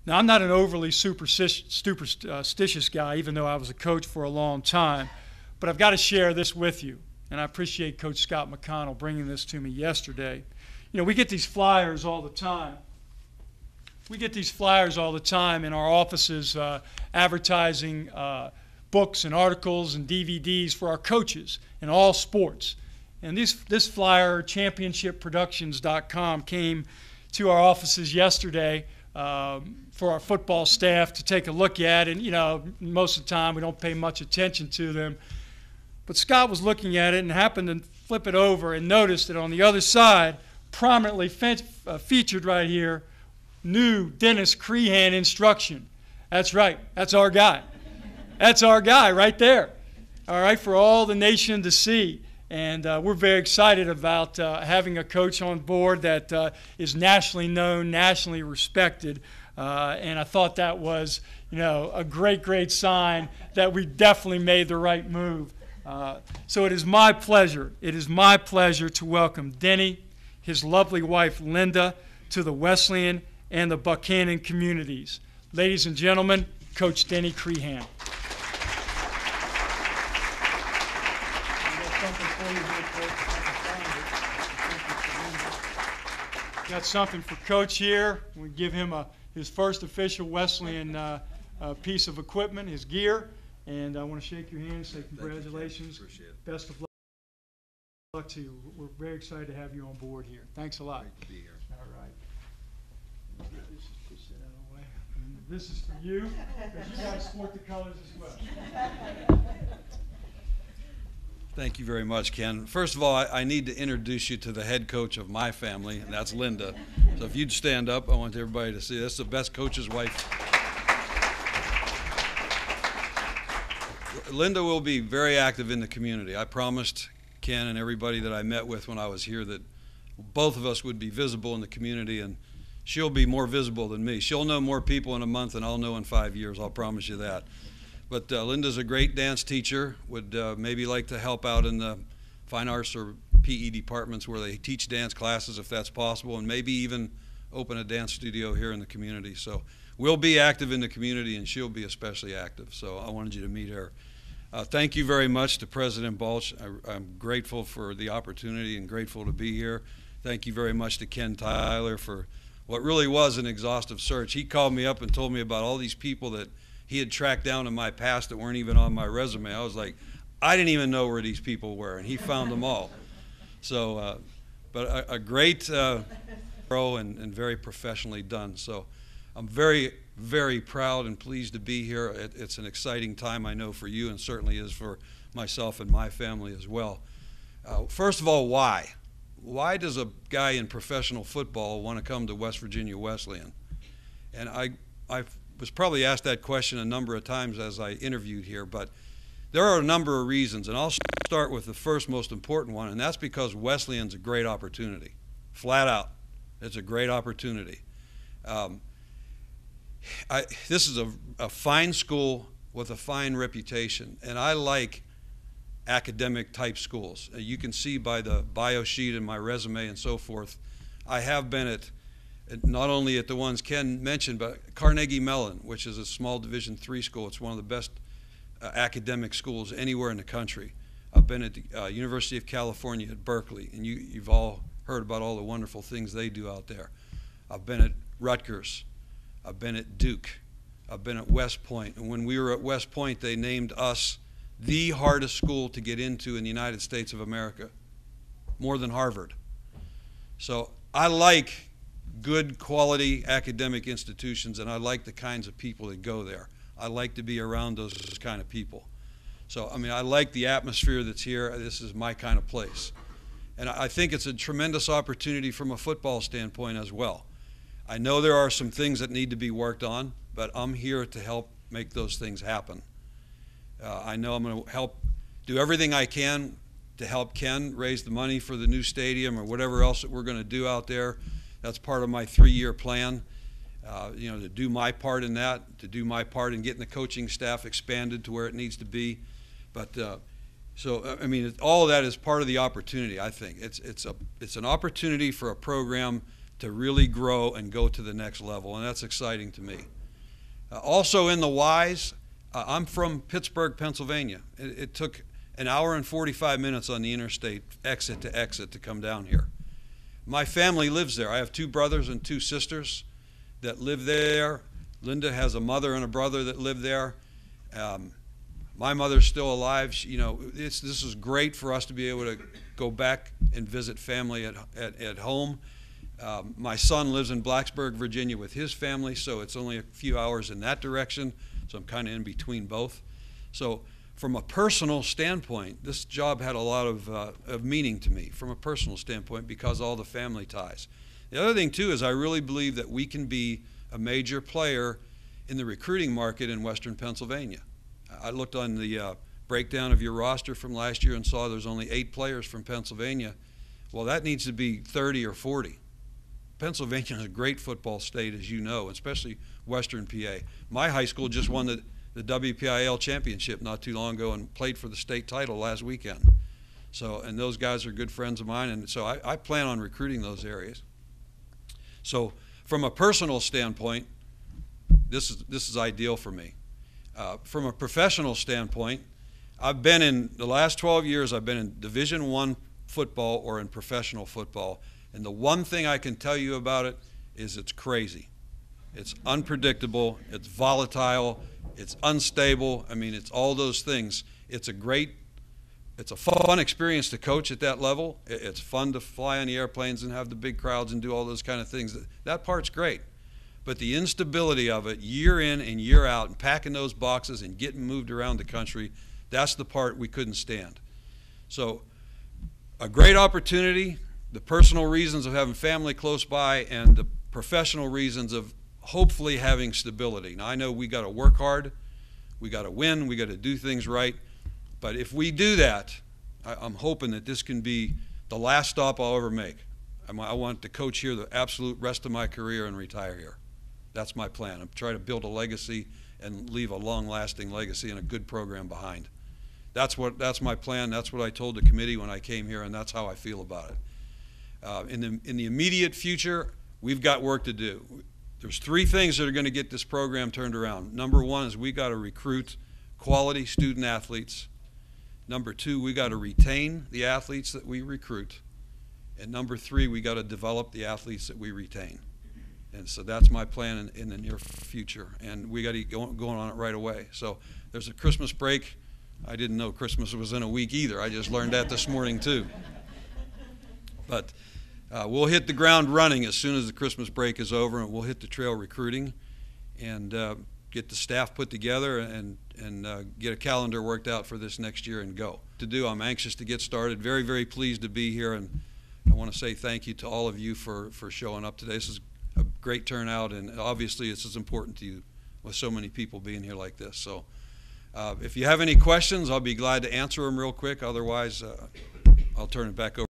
Now, I'm not an overly superstitious guy, even though I was a coach for a long time, but I've got to share this with you, and I appreciate Coach Scott McConnell bringing this to me yesterday. You know, we get these flyers all the time. We get these flyers all the time in our offices advertising books and articles and DVDs for our coaches in all sports. And this flyer, championshipproductions.com, came to our offices yesterday for our football staff to take a look at. And, you know, most of the time we don't pay much attention to them. But Scott was looking at it and happened to flip it over and noticed that on the other side, prominently featured right here, new Dennis Creehan instruction. That's right. That's our guy. That's our guy right there. All right, for all the nation to see. And we're very excited about having a coach on board that is nationally known, nationally respected. And I thought that was, you know, a great, great sign that we definitely made the right move. So it is my pleasure to welcome Denny, his lovely wife Linda, to the Wesleyan and the Buchanan communities. Ladies and gentlemen, Coach Denny Creehan. Got something for Coach here. We give him his first official Wesleyan piece of equipment, his gear, and I want to shake your hand and say congratulations. Appreciate it. Best of luck to you. We're very excited to have you on board here. Thanks a lot. Great to be here. All right. This is for you, because you guys sport the colors as well. Thank you very much, Ken. First of all, I need to introduce you to the head coach of my family, and that's Linda. So if you'd stand up, I want everybody to see this. The best coach's wife. Linda will be very active in the community. I promised Ken and everybody that I met with when I was here that both of us would be visible in the community, and she'll be more visible than me. She'll know more people in a month than I'll know in 5 years, I'll promise you that. But Linda's a great dance teacher, would maybe like to help out in the fine arts or PE departments where they teach dance classes if that's possible, and maybe even open a dance studio here in the community. So we'll be active in the community, and she'll be especially active. So I wanted you to meet her. Thank you very much to President Balch. I'm grateful for the opportunity and grateful to be here. Thank you very much to Ken Tyler for what really was an exhaustive search. He called me up and told me about all these people that he had tracked down in my past that weren't even on my resume. I was like, I didn't even know where these people were, and he found them all. So, but a great pro and very professionally done. So I'm very, very proud and pleased to be here. It's an exciting time, I know, for you, and certainly is for myself and my family as well. First of all, why? Why does a guy in professional football want to come to West Virginia Wesleyan? And I was probably asked that question a number of times as I interviewed here, but there are a number of reasons, and I'll start with the first most important one, and that's because Wesleyan's a great opportunity. Flat out, it's a great opportunity. This is a fine school with a fine reputation, and I like academic type schools. You can see by the bio sheet and my resume and so forth, I have been at not only at the ones Ken mentioned, but Carnegie Mellon, which is a small Division III school. It's one of the best academic schools anywhere in the country. I've been at the University of California at Berkeley, and you've all heard about all the wonderful things they do out there. I've been at Rutgers. I've been at Duke. I've been at West Point. And when we were at West Point, they named us the hardest school to get into in the United States of America, more than Harvard. So I like good quality academic institutions, and I like the kinds of people that go there. I like to be around those kind of people. So, I mean, I like the atmosphere that's here. This is my kind of place. And I think it's a tremendous opportunity from a football standpoint as well. I know there are some things that need to be worked on, but I'm here to help make those things happen. I know I'm going to help do everything I can to help Ken raise the money for the new stadium or whatever else that we're going to do out there. That's part of my 3-year plan, you know, to do my part in that, to do my part in getting the coaching staff expanded to where it needs to be. But so, I mean, all of that is part of the opportunity, I think. It's an opportunity for a program to really grow and go to the next level, and that's exciting to me. Also in the whys, I'm from Pittsburgh, Pennsylvania. It took an hour and 45 minutes on the interstate, exit to exit, to come down here. My family lives there. I have 2 brothers and 2 sisters that live there. Linda has a mother and a brother that live there. My mother's still alive. This is great for us to be able to go back and visit family at home. My son lives in Blacksburg, Virginia with his family, so it's only a few hours in that direction, so I'm kind of in between both. So from a personal standpoint, this job had a lot of meaning to me from a personal standpoint because of all the family ties. The other thing, too, is I really believe that we can be a major player in the recruiting market in Western Pennsylvania. I looked on the breakdown of your roster from last year and saw there's only 8 players from Pennsylvania. Well, that needs to be 30 or 40. Pennsylvania is a great football state, as you know, especially Western PA. My high school just won the WPIL championship not too long ago and played for the state title last weekend. So, and those guys are good friends of mine, and so I plan on recruiting those areas. So from a personal standpoint, this is ideal for me. From a professional standpoint, I've been in the last 12 years, I've been in Division I football or in professional football. And the one thing I can tell you about it is it's crazy. It's unpredictable, it's volatile, it's unstable. I mean, it's all those things. It's a fun experience to coach at that level. It's fun to fly on the airplanes and have the big crowds and do all those kind of things. That part's great. But the instability of it, year in and year out, and packing those boxes and getting moved around the country, that's the part we couldn't stand. So a great opportunity, the personal reasons of having family close by, and the professional reasons of hopefully having stability. Now, I know we got to work hard, we got to win, we got to do things right, but if we do that, I'm hoping that this can be the last stop I'll ever make. I want to coach here the absolute rest of my career and retire here. That's my plan. I'm trying to build a legacy and leave a long-lasting legacy and a good program behind. That's my plan. That's what I told the committee when I came here, and that's how I feel about it. In the immediate future, we've got work to do. There's 3 things that are going to get this program turned around. Number 1 is we got to recruit quality student athletes. Number 2, we got to retain the athletes that we recruit. And number 3, we got to develop the athletes that we retain. And so that's my plan in the near future. And we got to get going on it right away. So there's a Christmas break. I didn't know Christmas was in a week either. I just learned that this morning too. But we'll hit the ground running as soon as the Christmas break is over, and we'll hit the trail recruiting and get the staff put together and get a calendar worked out for this next year and go. I'm anxious to get started. Very, very pleased to be here, and I want to say thank you to all of you for showing up today. This is a great turnout, and obviously this is important to you with so many people being here like this. So if you have any questions, I'll be glad to answer them real quick. Otherwise, I'll turn it back over.